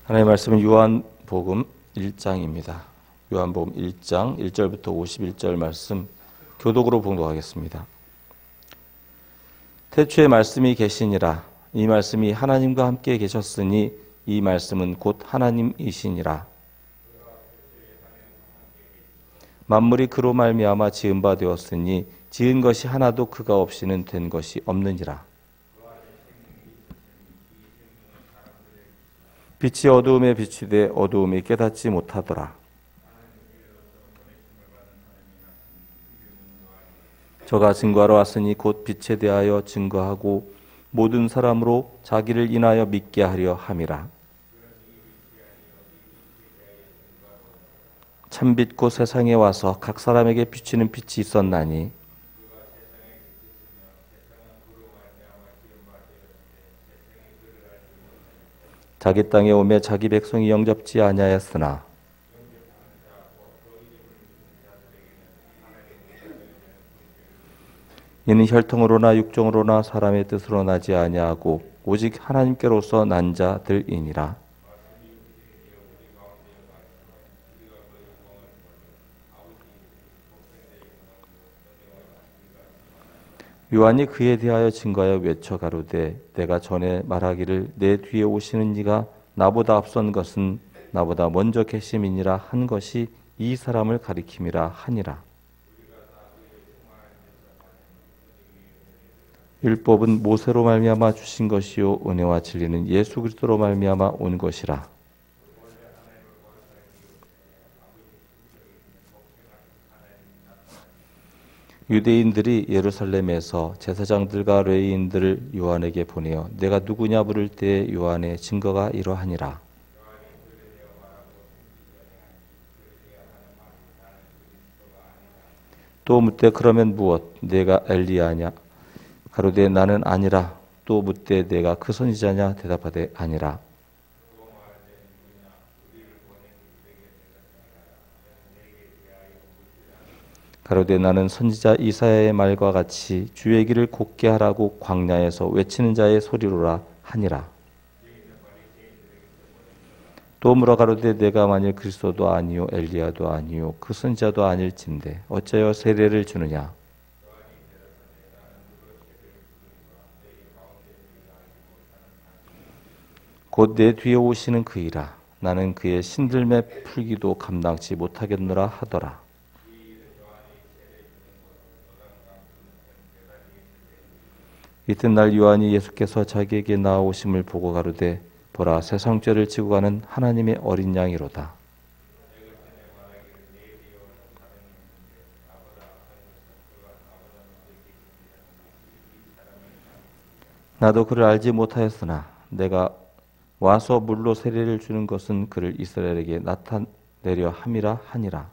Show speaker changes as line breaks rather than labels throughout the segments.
하나님의 말씀은 요한복음 1장입니다. 요한복음 1장 1절부터 51절 말씀 교독으로 봉독하겠습니다. 태초에 말씀이 계시니라. 이 말씀이 하나님과 함께 계셨으니 이 말씀은 곧 하나님이시니라. 만물이 그로 말미암아 지은 바 되었으니 지은 것이 하나도 그가 없이는 된 것이 없느니라. 빛이 어두움에 비추되 어두움이 깨닫지 못하더라. 저가 증거하러 왔으니 곧 빛에 대하여 증거하고 모든 사람으로 자기를 인하여 믿게 하려 함이라. 참빛 곧 세상에 와서 각 사람에게 비추는 빛이 있었나니 자기 땅에 오매 자기 백성이 영접지 아니하였으나 이는 혈통으로나 육정으로나 사람의 뜻으로 나지 아니하고 오직 하나님께로서 난 자들이니라. 요한이 그에 대하여 증거하여 외쳐 가로되 내가 전에 말하기를 내 뒤에 오시는 이가 나보다 앞선 것은 나보다 먼저 계심이니라 한 것이 이 사람을 가리킴이라 하니라. 율법은 모세로 말미암아 주신 것이요 은혜와 진리는 예수 그리스도로 말미암아 온 것이라. 유대인들이 예루살렘에서 제사장들과 레위인들을 요한에게 보내어 내가 누구냐 물을 때에 요한의 증거가 이러하니라. 또 묻되 그러면 무엇? 내가 엘리야냐? 가로되 나는 아니라. 또 묻되 내가 그 선지자냐? 대답하되 아니라. 가로되 나는 선지자 이사야의 말과 같이 주의 길을 곧게 하라고 광야에서 외치는 자의 소리로라 하니라. 또 물어 가로되 내가 만일 그리스도도 아니요 엘리야도 아니요 그 선지자도 아닐진데 어찌하여 세례를 주느냐. 곧 내 뒤에 오시는 그이라. 나는 그의 신들매 풀기도 감당치 못하겠노라 하더라. 이튿날 요한이 예수께서 자기에게 나아오심을 보고 가로되 보라 세상 죄를 지고 가는 하나님의 어린 양이로다. 나도 그를 알지 못하였으나 내가 와서 물로 세례를 주는 것은 그를 이스라엘에게 나타내려 함이라 하니라.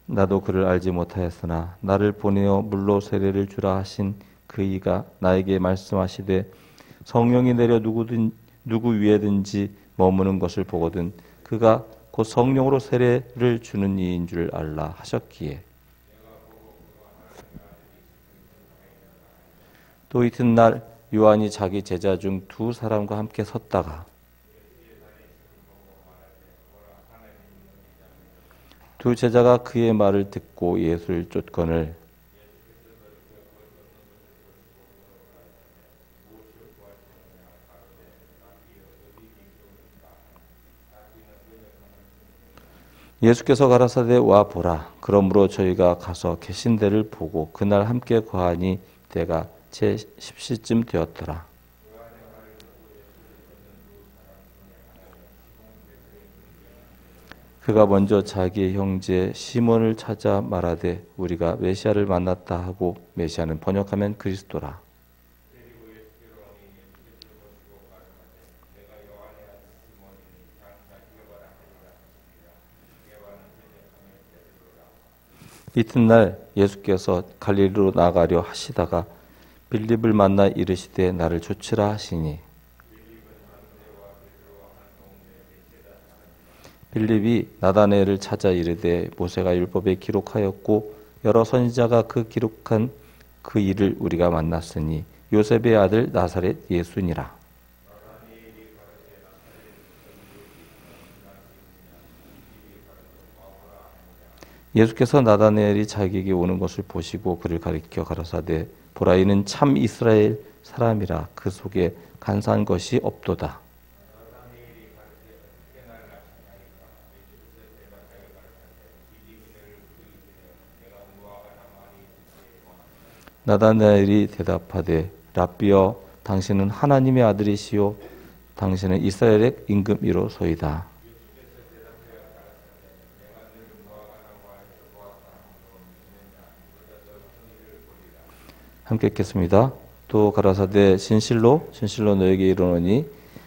나도 그를 알지 못하였으나 나를 보내어 물로 세례를 주라 하신 그 이가 나에게 말씀하시되 성령이 내려 누구 위에든지 머무는 것을 보거든 그가 곧 성령으로 세례를 주는 이인 줄 알라 하셨기에 또 이튿날 요한이 자기 제자 중 두 사람과 함께 섰다가 두 제자가 그의 말을 듣고 예수를 쫓거늘 예수께서 가라사대 와 보라. 그러므로 저희가 가서 계신 데를 보고 그날 함께 거하니 때가 제 10시쯤 되었더라. 그가 먼저 자기의 형제 시몬을 찾아 말하되 우리가 메시아를 만났다 하고 메시아는 번역하면 그리스도라. 이튿날 예수께서 갈릴리로 나가려 하시다가 빌립을 만나 이르시되 나를 쫓으라 하시니 빌립이 나다나엘을 찾아 이르되 모세가 율법에 기록하였고 여러 선지자가 그 기록한 그 이를 우리가 만났으니 요셉의 아들 나사렛 예수니라. 예수께서 나다나엘이 자기에게 오는 것을 보시고 그를 가리켜 가라사대 보라 이는 참 이스라엘 사람이라 그 속에 간사한 것이 없도다. 나다나엘이 대답하되 랍비여 당신은 하나님의 아들이시요 당신은 이스라엘의 임금이로소이다. 함께 읽겠습니다. 또 가라사대 진실로 너에게 이르노니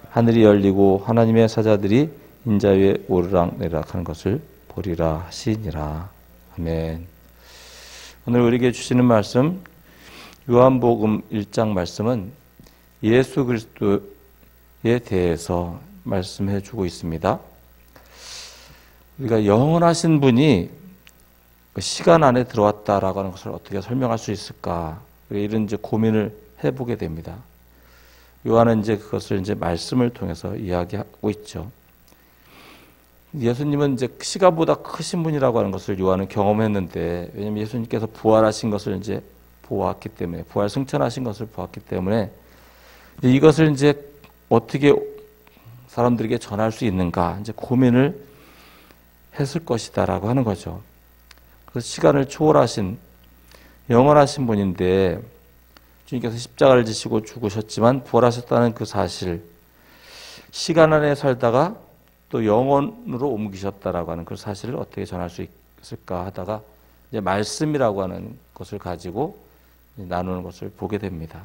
하늘이 열리고 하나님의 사자들이 인자 위에 오르락내리락 하는 것을 보리라 하시니라. 아멘. 오늘 우리에게 주시는 말씀 요한복음 1장 말씀은 예수 그리스도에 대해서 말씀해 주고 있습니다. 우리가 영원하신 분이 시간 안에 들어왔다라고 하는 것을 어떻게 설명할 수 있을까? 이런 이제 고민을 해보게 됩니다. 요한은 이제 그것을 이제 말씀을 통해서 이야기하고 있죠. 예수님은 이제 시간보다 크신 분이라고 하는 것을 요한은 경험했는데, 왜냐하면 예수님께서 부활하신 것을 이제 보았기 때문에, 부활 승천하신 것을 보았기 때문에 이것을 이제 어떻게 사람들에게 전할 수 있는가 이제 고민을 했을 것이다라고 하는 거죠. 그래서 시간을 초월하신 영원하신 분인데 주님께서 십자가를 지시고 죽으셨지만 부활하셨다는 그 사실, 시간 안에 살다가 또 영원으로 옮기셨다라고 하는 그 사실을 어떻게 전할 수 있을까 하다가 이제 말씀이라고 하는 것을 가지고 나누는 것을 보게 됩니다.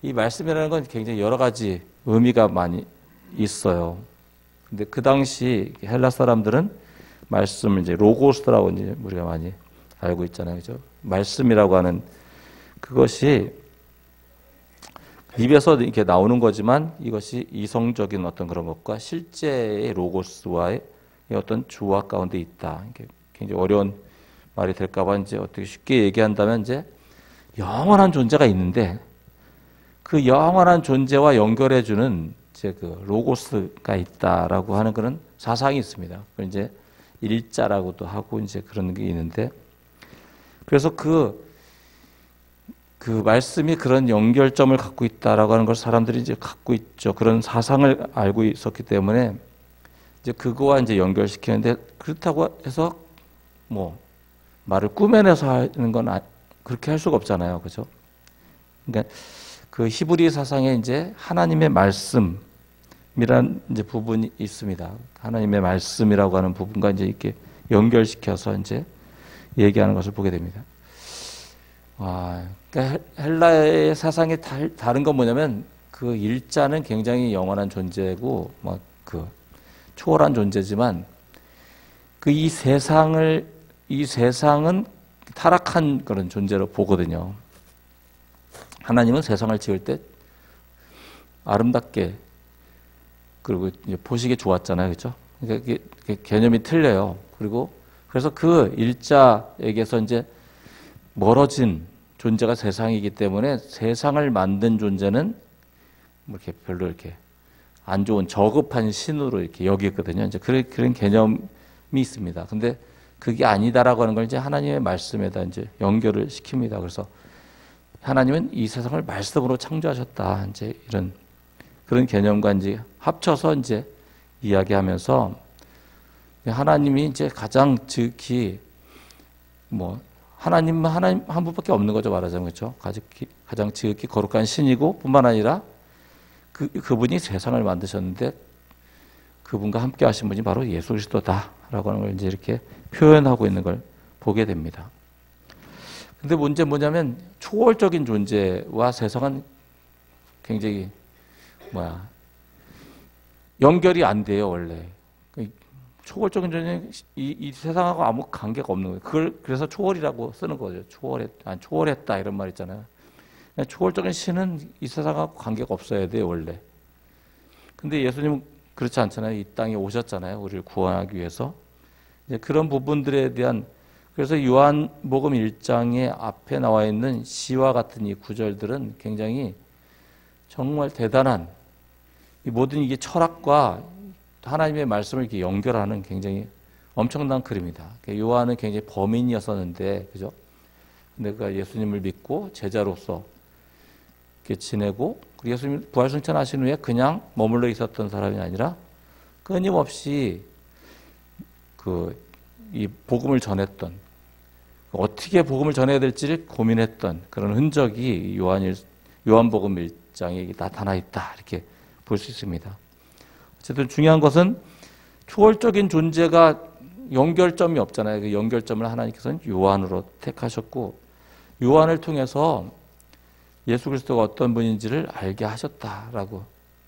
이 말씀이라는 건 굉장히 여러 가지 의미가 많이 있어요. 근데 그 당시 헬라 사람들은 말씀을 이제 로고스라고 이제 우리가 많이 알고 있잖아요. 그죠? 말씀이라고 하는 그것이 입에서 이렇게 나오는 거지만 이것이 이성적인 어떤 그런 것과 실제의 로고스와의 어떤 조화 가운데 있다. 이게 굉장히 어려운 말이 될까봐 이제 어떻게 쉽게 얘기한다면 이제 영원한 존재가 있는데 그 영원한 존재와 연결해주는 이제 그 로고스가 있다라고 하는 그런 사상이 있습니다. 그걸 이제 일자라고도 하고 이제 그런 게 있는데, 그래서 그 말씀이 그런 연결점을 갖고 있다라고 하는 걸 사람들이 이제 갖고 있죠. 그런 사상을 알고 있었기 때문에 이제 그거와 이제 연결시키는데, 그렇다고 해서 뭐 말을 꾸며내서 하는 건 그렇게 할 수가 없잖아요. 그죠? 그러니까 그 히브리 사상에 이제 하나님의 말씀이란 이제 부분이 있습니다. 하나님의 말씀이라고 하는 부분과 이제 이렇게 연결시켜서 이제 얘기하는 것을 보게 됩니다. 그러니까 헬라의 사상이 다른 건 뭐냐면 그 일자는 굉장히 영원한 존재고 막 그 초월한 존재지만 그 이 세상은 타락한 그런 존재로 보거든요. 하나님은 세상을 지을 때 아름답게 그리고 보시기에 좋았잖아요, 그렇죠? 그러니까 이게 개념이 틀려요. 그리고 그래서 그 일자에게서 이제 멀어진 존재가 세상이기 때문에 세상을 만든 존재는 이렇게 별로 이렇게 안 좋은 저급한 신으로 이렇게 여기거든요. 이제 그런 개념이 있습니다. 근데 그게 아니다라고 하는 걸 이제 하나님의 말씀에다 이제 연결을 시킵니다. 그래서 하나님은 이 세상을 말씀으로 창조하셨다. 이제 이런 그런 개념과 이제 합쳐서 이제 이야기하면서 하나님이 이제 가장 지극히 뭐 하나님 한 분밖에 없는 거죠, 말하자면. 그렇죠? 가장 지극히 거룩한 신이고 뿐만 아니라 그분이 세상을 만드셨는데 그분과 함께 하신 분이 바로 예수 그리스도다라고 하는 걸 이제 이렇게 표현하고 있는 걸 보게 됩니다. 근데 문제는 뭐냐면 초월적인 존재와 세상은 굉장히 연결이 안 돼요, 원래. 초월적인 존재는 이 세상하고 아무 관계가 없는 거예요. 그래서 초월이라고 쓰는 거죠. 초월했다 이런 말 있잖아요. 초월적인 신은 이 세상하고 관계가 없어야 돼요, 원래. 근데 예수님은 그렇지 않잖아요. 이 땅에 오셨잖아요. 우리를 구원하기 위해서. 이제 그런 부분들에 대한 그래서 요한복음 1장의 앞에 나와 있는 시와 같은 이 구절들은 굉장히 정말 대단한, 이 모든 이게 철학과 하나님의 말씀을 이렇게 연결하는 굉장히 엄청난 글입니다. 요한은 굉장히 범인이었었는데, 그죠? 근데 그 예수님을 믿고 제자로서 이렇게 지내고, 예수님 부활승천하신 후에 그냥 머물러 있었던 사람이 아니라 끊임없이 이 복음을 전했던, 어떻게 복음을 전해야 될지를 고민했던 그런 흔적이 요한복음 1장에 나타나 있다, 이렇게 볼 수 있습니다. 어쨌든 중요한 것은 초월적인 존재가 연결점이 없잖아요. 그 연결점을 하나님께서는 요한으로 택하셨고, 요한을 통해서 예수 그리스도가 어떤 분인지를 알게 하셨다라고,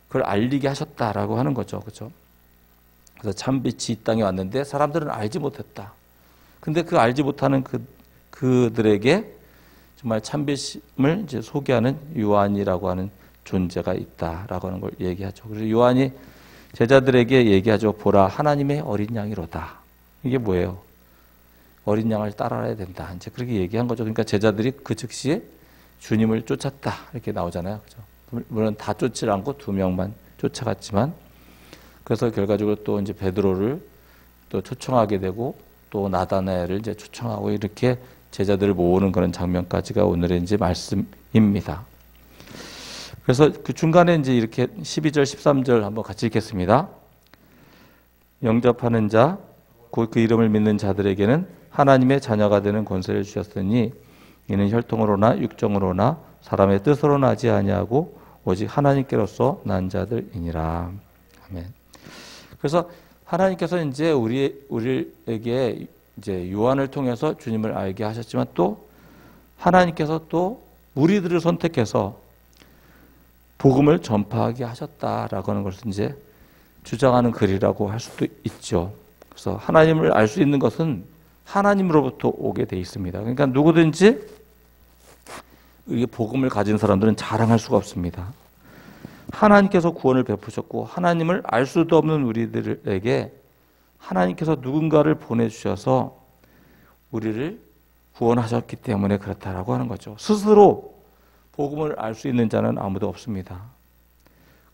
그걸 알리게 하셨다라고 하는 거죠. 그렇죠? 그래서 참빛이 이 땅에 왔는데 사람들은 알지 못했다. 근데 그 알지 못하는 그들에게 정말 참빛을 이제 소개하는 요한이라고 하는 존재가 있다라고 하는 걸 얘기하죠. 그래서 요한이 제자들에게 얘기하죠. 보라, 하나님의 어린 양이로다. 이게 뭐예요? 어린 양을 따라야 된다. 이제 그렇게 얘기한 거죠. 그러니까 제자들이 그 즉시에 주님을 쫓았다. 이렇게 나오잖아요. 그죠? 물론 다 쫓지 않고 2명만 쫓아갔지만, 그래서 결과적으로 또 이제 베드로를 또 초청하게 되고, 또 나다나엘을 이제 초청하고, 이렇게 제자들을 모으는 그런 장면까지가 오늘의 이제 말씀입니다. 그래서 그 중간에 이제 이렇게 12절, 13절 한번 같이 읽겠습니다. 영접하는 자, 곧 그 이름을 믿는 자들에게는 하나님의 자녀가 되는 권세를 주셨으니 이는 혈통으로나 육정으로나 사람의 뜻으로 나지 아니하고 오직 하나님께로서 난 자들이니라. 아멘. 그래서 하나님께서 이제 우리에게 이제 요한을 통해서 주님을 알게 하셨지만, 또 하나님께서 또 무리들을 선택해서 복음을 전파하게 하셨다라고 하는 것을 이제 주장하는 글이라고 할 수도 있죠. 그래서 하나님을 알 수 있는 것은 하나님으로부터 오게 돼 있습니다. 그러니까 누구든지 이 복음을 가진 사람들은 자랑할 수가 없습니다. 하나님께서 구원을 베푸셨고, 하나님을 알 수도 없는 우리들에게 하나님께서 누군가를 보내주셔서 우리를 구원하셨기 때문에 그렇다라고 하는 거죠. 스스로 복음을 알 수 있는 자는 아무도 없습니다.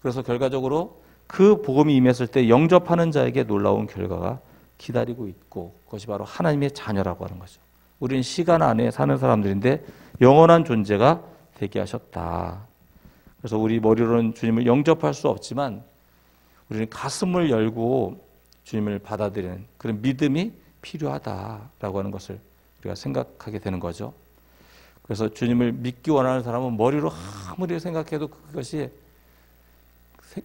그래서 결과적으로 그 복음이 임했을 때 영접하는 자에게 놀라운 결과가 기다리고 있고, 그것이 바로 하나님의 자녀라고 하는 거죠. 우리는 시간 안에 사는 사람들인데 영원한 존재가 되게 하셨다. 그래서 우리 머리로는 주님을 영접할 수 없지만 우리는 가슴을 열고 주님을 받아들이는 그런 믿음이 필요하다라고 하는 것을 우리가 생각하게 되는 거죠. 그래서 주님을 믿기 원하는 사람은 머리로 아무리 생각해도 그것이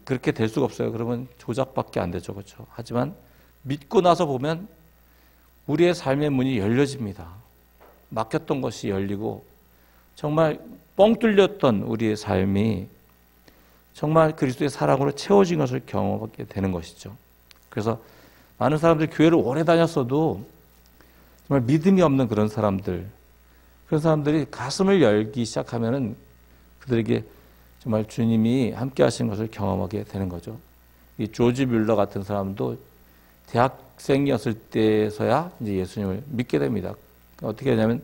그렇게 될 수가 없어요. 그러면 조작밖에 안 되죠. 그렇죠? 하지만 믿고 나서 보면 우리의 삶의 문이 열려집니다. 막혔던 것이 열리고, 정말 뻥 뚫렸던 우리의 삶이 정말 그리스도의 사랑으로 채워진 것을 경험하게 되는 것이죠. 그래서 많은 사람들이 교회를 오래 다녔어도 정말 믿음이 없는 그런 사람들이 가슴을 열기 시작하면은 그들에게 정말 주님이 함께 하신 것을 경험하게 되는 거죠. 이 조지 뮬러 같은 사람도 대학생이었을 때서야 이제 예수님을 믿게 됩니다. 어떻게 하냐면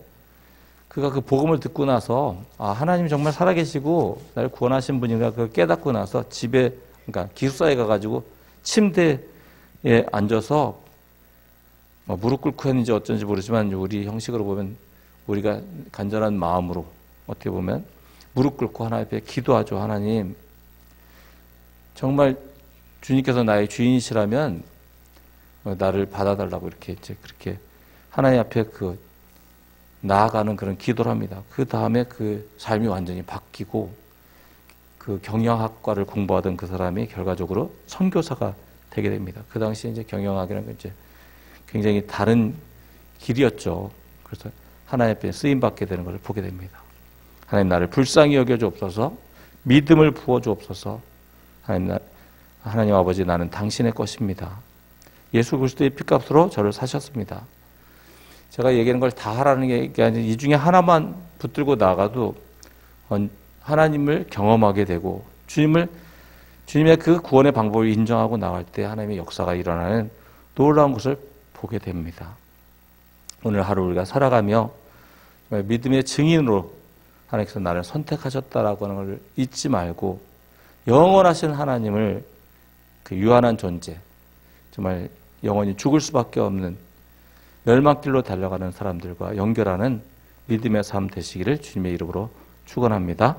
그가 그 복음을 듣고 나서 하나님이 정말 살아계시고 나를 구원하신 분인가 그걸 깨닫고 나서 집에, 그러니까 기숙사에 가가지고 침대에 앉아서 무릎 꿇고 했는지 어쩐지 모르지만 우리 형식으로 보면 우리가 간절한 마음으로 어떻게 보면 무릎 꿇고 하나님 앞에 기도하죠. 하나님, 정말 주님께서 나의 주인이시라면 나를 받아달라고 이렇게 이제 그렇게 하나님 앞에 나아가는 그런 기도를 합니다. 그 다음에 그 삶이 완전히 바뀌고 그 경영학과를 공부하던 그 사람이 결과적으로 선교사가 되게 됩니다. 그 당시에 이제 경영학이라는 건 이제 굉장히 다른 길이었죠. 그래서 하나님 앞에 쓰임 받게 되는 것을 보게 됩니다. 하나님, 나를 불쌍히 여겨 주옵소서. 믿음을 부어 주옵소서. 하나님 아버지, 나는 당신의 것입니다. 예수 그리스도의 피값으로 저를 사셨습니다. 제가 얘기하는 걸 다 하라는 게 아니라 이 중에 하나만 붙들고 나가도 하나님을 경험하게 되고 주님의 그 구원의 방법을 인정하고 나갈 때 하나님의 역사가 일어나는 놀라운 것을 보게 됩니다. 오늘 하루 우리가 살아가며 정말 믿음의 증인으로 하나님께서 나를 선택하셨다라고 하는 걸 잊지 말고 영원하신 하나님을 그 유한한 존재, 정말 영원히 죽을 수밖에 없는 멸망길로 달려가는 사람들과 연결하는 믿음의 삶 되시기를 주님의 이름으로 축원합니다.